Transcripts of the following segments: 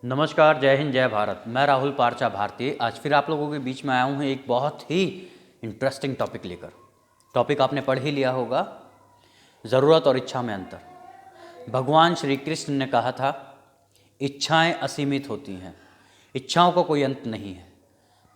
नमस्कार, जय हिंद, जय भारत। मैं राहुल पारचा भारती आज फिर आप लोगों के बीच में आया हूँ एक बहुत ही इंटरेस्टिंग टॉपिक लेकर। टॉपिक आपने पढ़ ही लिया होगा, ज़रूरत और इच्छा में अंतर। भगवान श्री कृष्ण ने कहा था, इच्छाएं असीमित होती हैं, इच्छाओं का कोई अंत नहीं है।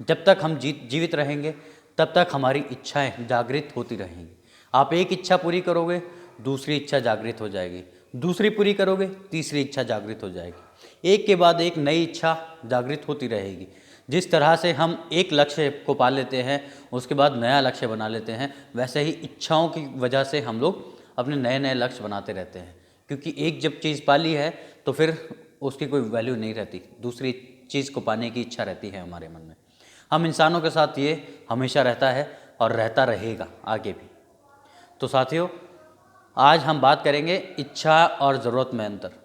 जब तक हम जीवित रहेंगे तब तक हमारी इच्छाएं जागृत होती रहेंगी। आप एक इच्छा पूरी करोगे, दूसरी इच्छा जागृत हो जाएगी, दूसरी पूरी करोगे, तीसरी इच्छा जागृत हो जाएगी। एक के बाद एक नई इच्छा जागृत होती रहेगी। जिस तरह से हम एक लक्ष्य को पा लेते हैं, उसके बाद नया लक्ष्य बना लेते हैं, वैसे ही इच्छाओं की वजह से हम लोग अपने नए नए लक्ष्य बनाते रहते हैं। क्योंकि एक जब चीज़ पा ली है तो फिर उसकी कोई वैल्यू नहीं रहती, दूसरी चीज़ को पाने की इच्छा रहती है हमारे मन में। हम इंसानों के साथ ये हमेशा रहता है और रहता रहेगा आगे भी। तो साथियों, आज हम बात करेंगे इच्छा और ज़रूरत में अंतर।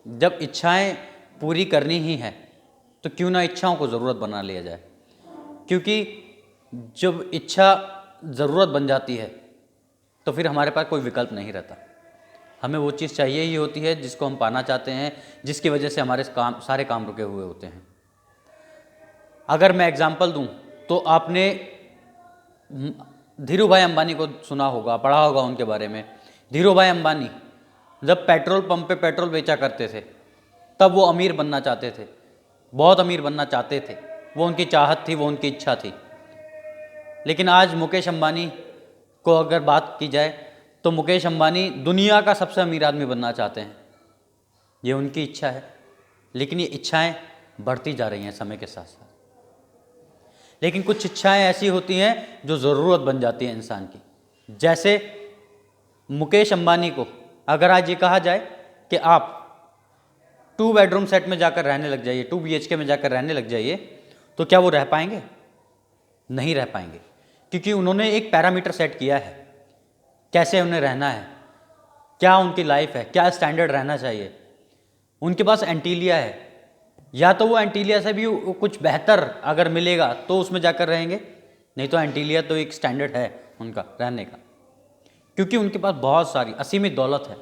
जब इच्छाएं पूरी करनी ही है तो क्यों ना इच्छाओं को ज़रूरत बना लिया जाए। क्योंकि जब इच्छा ज़रूरत बन जाती है तो फिर हमारे पास कोई विकल्प नहीं रहता। हमें वो चीज़ चाहिए ही होती है जिसको हम पाना चाहते हैं, जिसकी वजह से हमारे सारे काम रुके हुए होते हैं। अगर मैं एग्जांपल दूं तो आपने धीरू भाई अंबानी को सुना होगा, पढ़ा होगा उनके बारे में। धीरू भाई अंबानी जब पेट्रोल पंप पे पेट्रोल बेचा करते थे तब वो अमीर बनना चाहते थे, बहुत अमीर बनना चाहते थे। वो उनकी चाहत थी, वो उनकी इच्छा थी। लेकिन आज मुकेश अंबानी को अगर बात की जाए तो मुकेश अंबानी दुनिया का सबसे अमीर आदमी बनना चाहते हैं। ये उनकी इच्छा है, लेकिन ये इच्छाएं बढ़ती जा रही हैं समय के साथ साथ। लेकिन कुछ इच्छाएं ऐसी होती हैं जो ज़रूरत बन जाती है इंसान की। जैसे मुकेश अंबानी को अगर आज ये कहा जाए कि आप 2 बेडरूम सेट में जाकर रहने लग जाइए, 2 BHK में जाकर रहने लग जाइए, तो क्या वो रह पाएंगे? नहीं रह पाएंगे। क्योंकि उन्होंने एक पैरामीटर सेट किया है, कैसे उन्हें रहना है, क्या उनकी लाइफ है, क्या स्टैंडर्ड रहना चाहिए। उनके पास एंटीलिया है, या तो वो एंटीलिया से भी कुछ बेहतर अगर मिलेगा तो उसमें जाकर रहेंगे, नहीं तो एंटीलिया तो एक स्टैंडर्ड है उनका रहने का। क्योंकि उनके पास बहुत सारी असीमित दौलत है,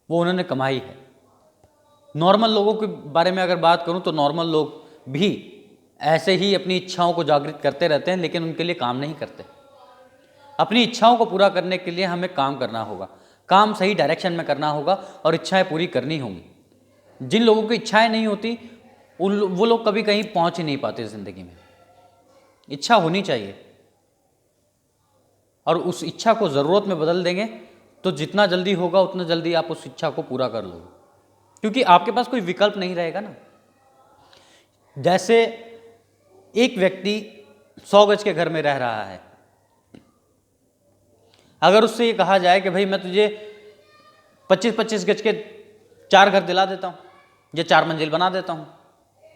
वो उन्होंने कमाई है। नॉर्मल लोगों के बारे में अगर बात करूं तो नॉर्मल लोग भी ऐसे ही अपनी इच्छाओं को जागृत करते रहते हैं, लेकिन उनके लिए काम नहीं करते। अपनी इच्छाओं को पूरा करने के लिए हमें काम करना होगा, काम सही डायरेक्शन में करना होगा और इच्छाएं पूरी करनी होंगी। जिन लोगों की इच्छाएं नहीं होती वो लोग कभी कहीं पहुंच ही नहीं पाते ज़िंदगी में। इच्छा होनी चाहिए और उस इच्छा को ज़रूरत में बदल देंगे तो जितना जल्दी होगा उतना जल्दी आप उस इच्छा को पूरा कर लोगे। क्योंकि आपके पास कोई विकल्प नहीं रहेगा ना। जैसे एक व्यक्ति 100 गज के घर में रह रहा है, अगर उससे ये कहा जाए कि भाई मैं तुझे 25-25 गज के 4 घर दिला देता हूँ या 4 मंजिल बना देता हूँ,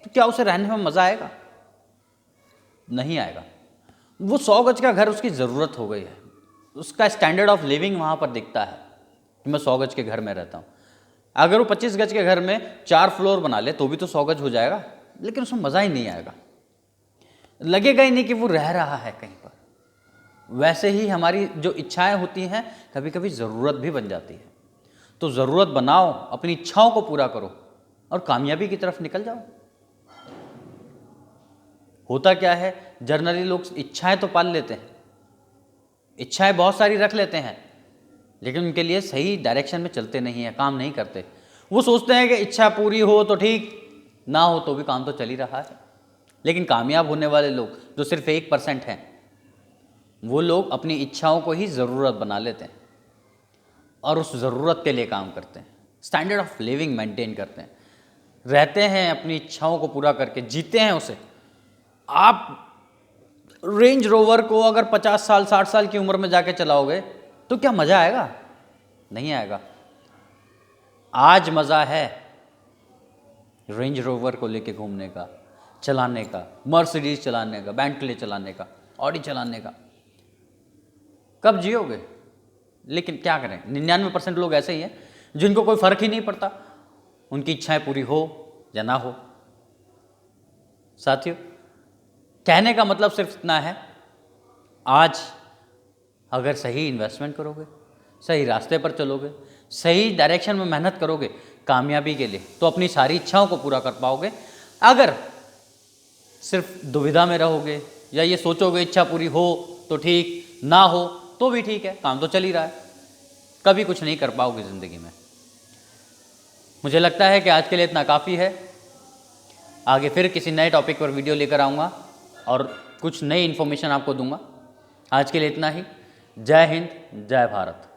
तो क्या उसे रहने में मज़ा आएगा? नहीं आएगा। वो 100 गज का घर उसकी ज़रूरत हो गई है, उसका स्टैंडर्ड ऑफ लिविंग वहाँ पर दिखता है कि मैं 100 गज के घर में रहता हूँ। अगर वो 25 गज के घर में 4 फ्लोर बना ले तो भी तो 100 गज हो जाएगा, लेकिन उसमें मज़ा ही नहीं आएगा, लगेगा ही नहीं कि वो रह रहा है कहीं पर। वैसे ही हमारी जो इच्छाएं होती हैं कभी कभी ज़रूरत भी बन जाती है। तो ज़रूरत बनाओ, अपनी इच्छाओं को पूरा करो और कामयाबी की तरफ निकल जाओ। होता क्या है, जनरली लोग इच्छाएं तो पाल लेते हैं, इच्छाएं बहुत सारी रख लेते हैं, लेकिन उनके लिए सही डायरेक्शन में चलते नहीं हैं, काम नहीं करते। वो सोचते हैं कि इच्छा पूरी हो तो ठीक, ना हो तो भी काम तो चल ही रहा है। लेकिन कामयाब होने वाले लोग जो सिर्फ 1% हैं, वो लोग अपनी इच्छाओं को ही ज़रूरत बना लेते हैं और उस ज़रूरत के लिए काम करते हैं, स्टैंडर्ड ऑफ लिविंग मेंटेन करते हैं, रहते हैं अपनी इच्छाओं को पूरा करके, जीते हैं उसे। आप रेंज रोवर को अगर 50 साल 60 साल की उम्र में जाके चलाओगे तो क्या मज़ा आएगा? नहीं आएगा। आज मज़ा है रेंज रोवर को लेके घूमने का, चलाने का, मर्सिडीज चलाने का, बेंटले चलाने का, ऑडी चलाने का। कब जियोगे? लेकिन क्या करें, 99% लोग ऐसे ही हैं जिनको कोई फ़र्क ही नहीं पड़ता, उनकी इच्छाएं पूरी हो या ना हो। साथियों, कहने का मतलब सिर्फ इतना है, आज अगर सही इन्वेस्टमेंट करोगे, सही रास्ते पर चलोगे, सही डायरेक्शन में मेहनत करोगे, कामयाबी के लिए, तो अपनी सारी इच्छाओं को पूरा कर पाओगे। अगर सिर्फ दुविधा में रहोगे या ये सोचोगे इच्छा पूरी हो तो ठीक, ना हो तो भी ठीक है, काम तो चल ही रहा है, कभी कुछ नहीं कर पाओगे ज़िंदगी में। मुझे लगता है कि आज के लिए इतना काफ़ी है। आगे फिर किसी नए टॉपिक पर वीडियो लेकर आऊँगा और कुछ नई इन्फॉर्मेशन आपको दूंगा। आज के लिए इतना ही। जय हिंद, जय भारत।